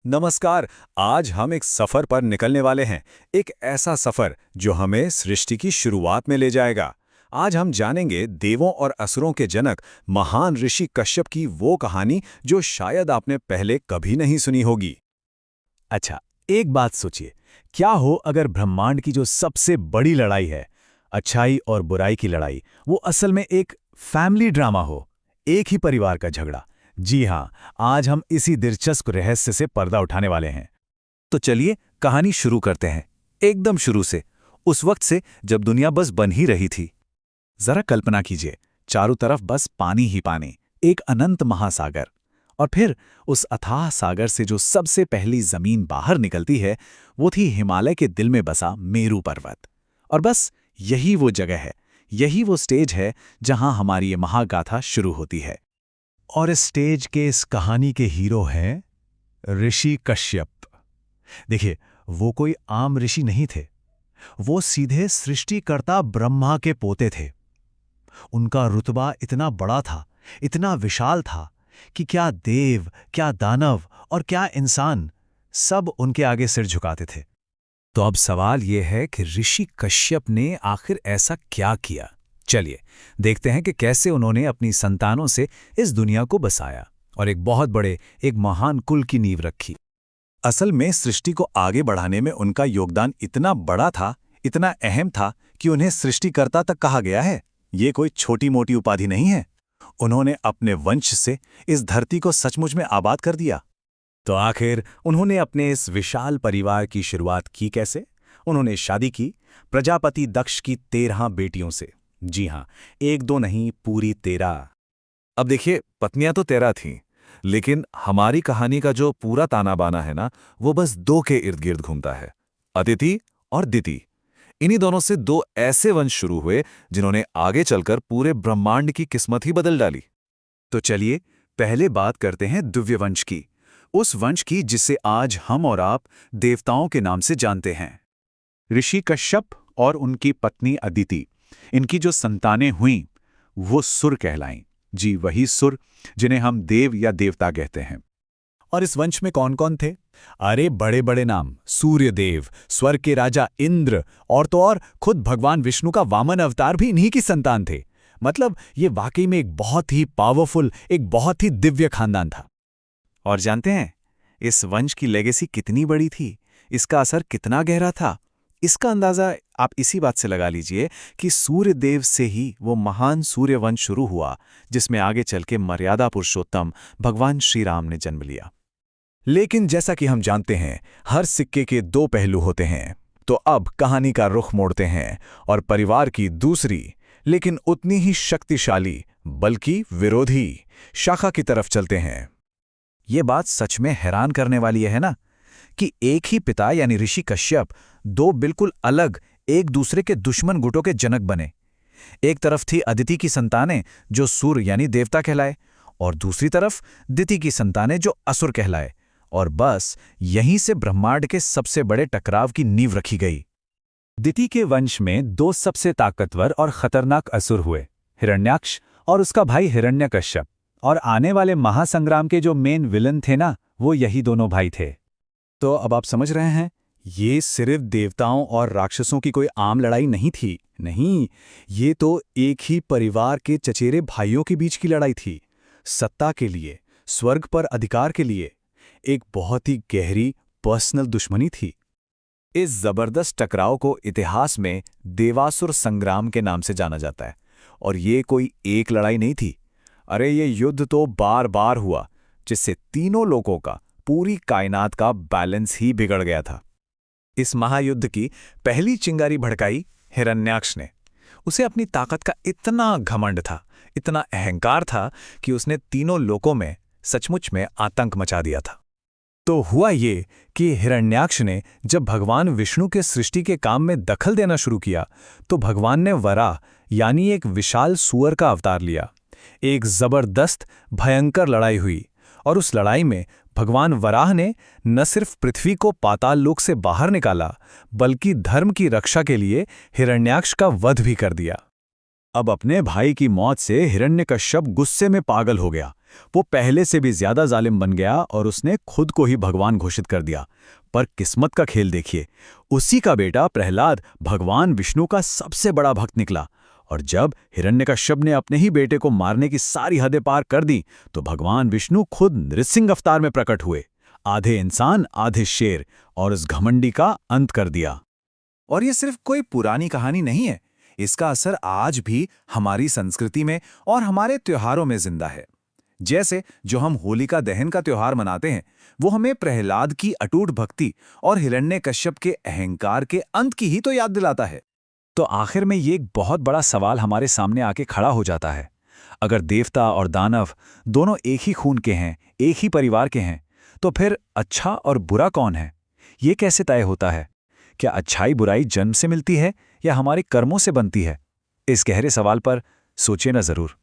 नमस्कार। आज हम एक सफर पर निकलने वाले हैं। एक ऐसा सफर जो हमें सृष्टि की शुरुआत में ले जाएगा। आज हम जानेंगे देवों और असुरों के जनक महान ऋषि कश्यप की वो कहानी जो शायद आपने पहले कभी नहीं सुनी होगी। अच्छा, एक बात सोचिए। क्या हो अगर ब्रह्मांड की जो सबसे बड़ी लड़ाई है, अच्छाई और बुराई की लड़ाई, वो असल में एक फैमिली ड्रामा हो, एक ही परिवार का झगड़ा। जी हाँ, आज हम इसी दिलचस्प रहस्य से पर्दा उठाने वाले हैं। तो चलिए कहानी शुरू करते हैं, एकदम शुरू से, उस वक्त से जब दुनिया बस बन ही रही थी। जरा कल्पना कीजिए, चारों तरफ बस पानी ही पानी, एक अनंत महासागर। और फिर उस अथाह सागर से जो सबसे पहली जमीन बाहर निकलती है, वो थी हिमालय के दिल में बसा मेरू पर्वत। और बस यही वो जगह है, यही वो स्टेज है जहां हमारी ये महागाथा शुरू होती है। और इस स्टेज के, इस कहानी के हीरो हैं ऋषि कश्यप। देखिए, वो कोई आम ऋषि नहीं थे, वो सीधे सृष्टिकर्ता ब्रह्मा के पोते थे। उनका रुतबा इतना बड़ा था, इतना विशाल था कि क्या देव, क्या दानव और क्या इंसान, सब उनके आगे सिर झुकाते थे। तो अब सवाल यह है कि ऋषि कश्यप ने आखिर ऐसा क्या किया। चलिए देखते हैं कि कैसे उन्होंने अपनी संतानों से इस दुनिया को बसाया और एक बहुत बड़े, एक महान कुल की नींव रखी। असल में सृष्टि को आगे बढ़ाने में उनका योगदान इतना बड़ा था, इतना अहम था कि उन्हें सृष्टिकर्ता तक कहा गया है। ये कोई छोटी मोटी उपाधि नहीं है। उन्होंने अपने वंश से इस धरती को सचमुच में आबाद कर दिया। तो आखिर उन्होंने अपने इस विशाल परिवार की शुरुआत की कैसे? उन्होंने शादी की प्रजापति दक्ष की 13 बेटियों से। जी हाँ, एक दो नहीं, पूरी 13। अब देखिए, पत्नियां तो 13 थीं, लेकिन हमारी कहानी का जो पूरा ताना बाना है ना, वो बस 2 के इर्द गिर्द घूमता है, अदिति और दिति। इन्हीं दोनों से 2 ऐसे वंश शुरू हुए जिन्होंने आगे चलकर पूरे ब्रह्मांड की किस्मत ही बदल डाली। तो चलिए पहले बात करते हैं दिव्य वंश की, उस वंश की जिसे आज हम और आप देवताओं के नाम से जानते हैं। ऋषि कश्यप और उनकी पत्नी अदिति, इनकी जो संतानें हुईं वो सुर कहलाईं। जी, वही सुर जिन्हें हम देव या देवता कहते हैं। और इस वंश में कौन कौन थे? अरे बड़े बड़े नाम, सूर्यदेव, स्वर्ग के राजा इंद्र, और तो और खुद भगवान विष्णु का वामन अवतार भी इन्हीं की संतान थे। मतलब ये वाकई में एक बहुत ही पावरफुल, एक बहुत ही दिव्य खानदान था। और जानते हैं इस वंश की लेगेसी कितनी बड़ी थी, इसका असर कितना गहरा था? इसका अंदाजा आप इसी बात से लगा लीजिए कि सूर्यदेव से ही वो महान सूर्यवंश शुरू हुआ, जिसमें आगे चल के मर्यादा पुरुषोत्तम भगवान श्री राम ने जन्म लिया। लेकिन जैसा कि हम जानते हैं, हर सिक्के के 2 पहलू होते हैं। तो अब कहानी का रुख मोड़ते हैं और परिवार की दूसरी, लेकिन उतनी ही शक्तिशाली, बल्कि विरोधी शाखा की तरफ चलते हैं। ये बात सच में हैरान करने वाली है ना, कि एक ही पिता यानी ऋषि कश्यप 2 बिल्कुल अलग, एक दूसरे के दुश्मन गुटों के जनक बने। एक तरफ थी अदिति की संतानें जो सूर्य यानी देवता कहलाए, और दूसरी तरफ दिति की संतानें जो असुर कहलाए। और बस यहीं से ब्रह्मांड के सबसे बड़े टकराव की नींव रखी गई। दिति के वंश में 2 सबसे ताकतवर और खतरनाक असुर हुए, हिरण्याक्ष और उसका भाई हिरण्यकश्यप। और आने वाले महासंग्राम के जो मेन विलन थे ना, वो यही दोनों भाई थे। तो अब आप समझ रहे हैं, ये सिर्फ देवताओं और राक्षसों की कोई आम लड़ाई नहीं थी। नहीं, ये तो एक ही परिवार के चचेरे भाइयों के बीच की लड़ाई थी। सत्ता के लिए, स्वर्ग पर अधिकार के लिए एक बहुत ही गहरी पर्सनल दुश्मनी थी। इस जबरदस्त टकराव को इतिहास में देवासुर संग्राम के नाम से जाना जाता है। और ये कोई एक लड़ाई नहीं थी। अरे ये युद्ध तो बार बार हुआ, जिससे तीनों लोगों का, पूरी कायनात का बैलेंस ही बिगड़ गया था। इस महायुद्ध की पहली चिंगारी भड़काई हिरण्याक्ष ने। उसे अपनी ताकत का इतना घमंड था, इतना अहंकार था कि उसने तीनों लोकों में सचमुच में आतंक मचा दिया था। तो हुआ ये कि हिरण्याक्ष ने जब भगवान विष्णु के सृष्टि के काम में दखल देना शुरू किया, तो भगवान ने वराह यानी एक विशाल सूअर का अवतार लिया। एक जबरदस्त भयंकर लड़ाई हुई, और उस लड़ाई में भगवान वराह ने न सिर्फ पृथ्वी को पाताल लोक से बाहर निकाला, बल्कि धर्म की रक्षा के लिए हिरण्याक्ष का वध भी कर दिया। अब अपने भाई की मौत से हिरण्यकश्यप गुस्से में पागल हो गया। वो पहले से भी ज्यादा जालिम बन गया और उसने खुद को ही भगवान घोषित कर दिया। पर किस्मत का खेल देखिए, उसी का बेटा प्रहलाद भगवान विष्णु का सबसे बड़ा भक्त निकला। और जब हिरण्यकश्यप ने अपने ही बेटे को मारने की सारी हदें पार कर दी, तो भगवान विष्णु खुद नृसिंह अवतार में प्रकट हुए, आधे इंसान आधे शेर, और उस घमंडी का अंत कर दिया। और ये सिर्फ कोई पुरानी कहानी नहीं है, इसका असर आज भी हमारी संस्कृति में और हमारे त्योहारों में जिंदा है। जैसे जो हम होलिका दहन का त्योहार मनाते हैं, वो हमें प्रहलाद की अटूट भक्ति और हिरण्यकश्यप के अहंकार के अंत की ही तो याद दिलाता है। तो आखिर में ये एक बहुत बड़ा सवाल हमारे सामने आके खड़ा हो जाता है। अगर देवता और दानव दोनों एक ही खून के हैं, एक ही परिवार के हैं, तो फिर अच्छा और बुरा कौन है? ये कैसे तय होता है? क्या अच्छाई बुराई जन्म से मिलती है या हमारे कर्मों से बनती है? इस गहरे सवाल पर सोचिए ना जरूर।